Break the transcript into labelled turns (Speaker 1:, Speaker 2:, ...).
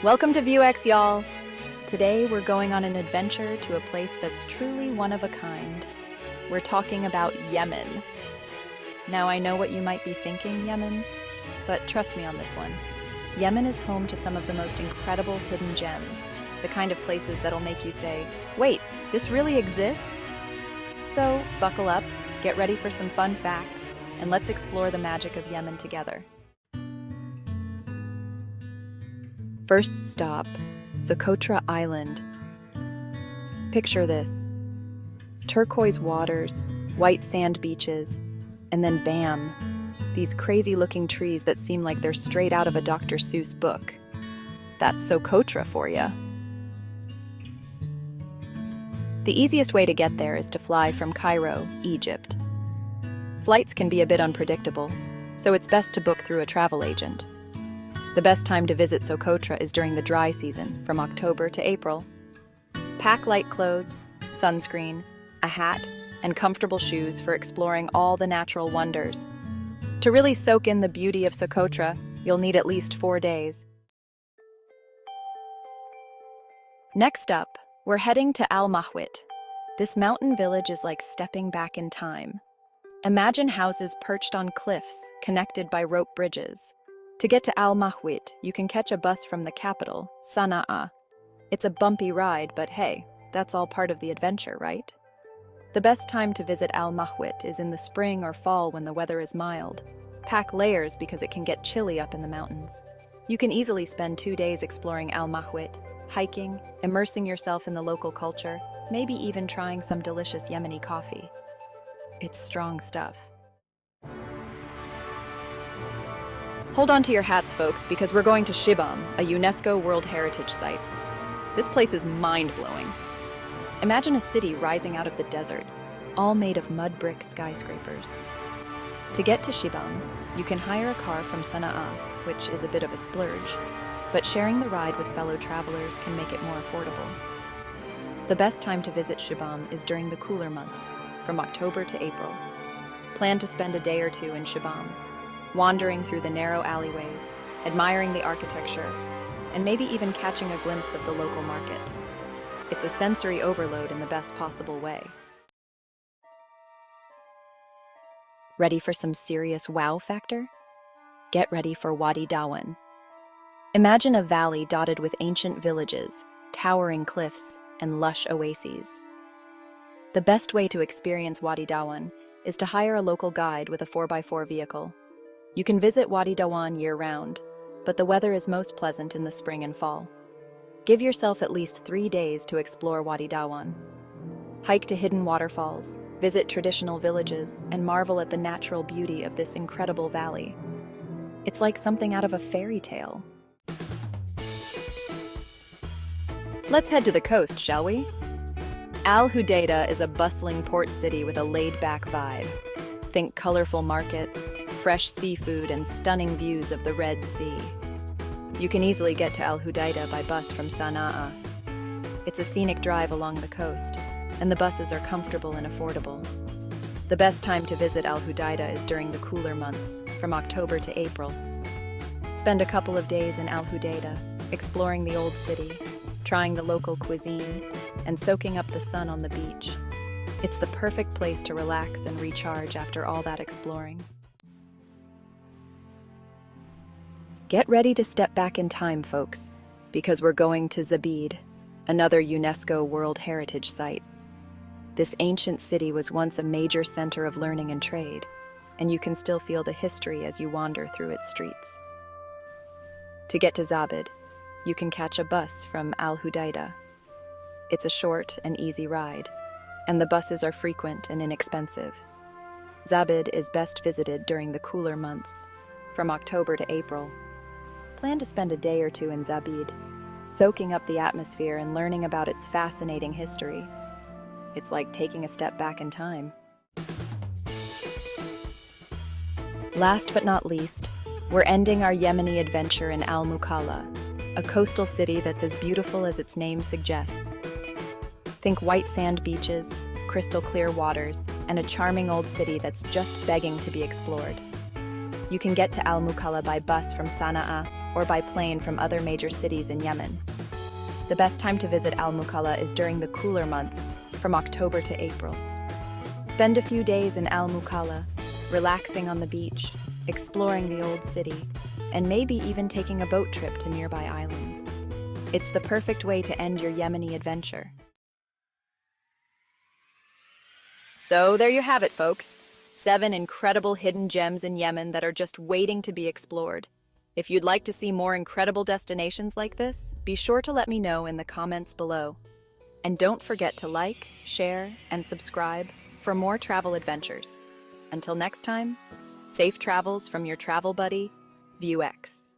Speaker 1: Welcome to Vuex, y'all! Today we're going on an adventure to a place that's truly one of a kind. We're talking about Yemen. Now I know what you might be thinking, Yemen, but trust me on this one. Yemen is home to some of the most incredible hidden gems, the kind of places that'll make you say, wait, this really exists? So buckle up, get ready for some fun facts, and let's explore the magic of Yemen together. First stop, Socotra Island. Picture this. Turquoise waters, white sand beaches, and then bam, these crazy-looking trees that seem like they're straight out of a Dr. Seuss book. That's Socotra for ya. The easiest way to get there is to fly from Cairo, Egypt. Flights can be a bit unpredictable, so it's best to book through a travel agent. The best time to visit Socotra is during the dry season, from October to April. Pack light clothes, sunscreen, a hat, and comfortable shoes for exploring all the natural wonders. To really soak in the beauty of Socotra, you'll need at least 4 days. Next up, we're heading to Mahwit. This mountain village is like stepping back in time. Imagine houses perched on cliffs, connected by rope bridges. To get to Mahwit, you can catch a bus from the capital, Sana'a. It's a bumpy ride, but hey, that's all part of the adventure, right? The best time to visit Mahwit is in the spring or fall when the weather is mild. Pack layers because it can get chilly up in the mountains. You can easily spend 2 days exploring Mahwit, hiking, immersing yourself in the local culture, maybe even trying some delicious Yemeni coffee. It's strong stuff. Hold on to your hats, folks, because we're going to Shibam, a UNESCO World Heritage Site. This place is mind-blowing. Imagine a city rising out of the desert, all made of mud brick skyscrapers. To get to Shibam, you can hire a car from Sana'a, which is a bit of a splurge, but sharing the ride with fellow travelers can make it more affordable. The best time to visit Shibam is during the cooler months, from October to April. Plan to spend a day or two in Shibam, wandering through the narrow alleyways, admiring the architecture, and maybe even catching a glimpse of the local market. It's a sensory overload in the best possible way. Ready for some serious wow factor? Get ready for Wadi Dawan. Imagine a valley dotted with ancient villages, towering cliffs, and lush oases. The best way to experience Wadi Dawan is to hire a local guide with a 4x4 vehicle. You can visit Wadi Dawan year-round, but the weather is most pleasant in the spring and fall. Give yourself at least 3 days to explore Wadi Dawan. Hike to hidden waterfalls, visit traditional villages, and marvel at the natural beauty of this incredible valley. It's like something out of a fairy tale. Let's head to the coast, shall we? Hudaydah is a bustling port city with a laid-back vibe. Think colorful markets, fresh seafood, and stunning views of the Red Sea. You can easily get to Hudaydah by bus from Sana'a. It's a scenic drive along the coast, and the buses are comfortable and affordable. The best time to visit Hudaydah is during the cooler months, from October to April. Spend a couple of days in Hudaydah, exploring the old city, trying the local cuisine, and soaking up the sun on the beach. It's the perfect place to relax and recharge after all that exploring. Get ready to step back in time, folks, because we're going to Zabid, another UNESCO World Heritage Site. This ancient city was once a major center of learning and trade, and you can still feel the history as you wander through its streets. To get to Zabid, you can catch a bus from Hudaydah. It's a short and easy ride, and the buses are frequent and inexpensive. Zabid is best visited during the cooler months, from October to April. Plan to spend a day or two in Zabid, soaking up the atmosphere and learning about its fascinating history. It's like taking a step back in time. Last but not least, we're ending our Yemeni adventure in Mukalla, a coastal city that's as beautiful as its name suggests. Think white sand beaches, crystal clear waters, and a charming old city that's just begging to be explored. You can get to Al Mukalla by bus from Sana'a or by plane from other major cities in Yemen. The best time to visit Al Mukalla is during the cooler months, from October to April. Spend a few days in Al Mukalla, relaxing on the beach, exploring the old city, and maybe even taking a boat trip to nearby islands. It's the perfect way to end your Yemeni adventure. So there you have it, folks. 7 incredible hidden gems in Yemen that are just waiting to be explored. If you'd like to see more incredible destinations like this, be sure to let me know in the comments below. And don't forget to like, share, and subscribe for more travel adventures. Until next time, safe travels from your travel buddy, Vuex.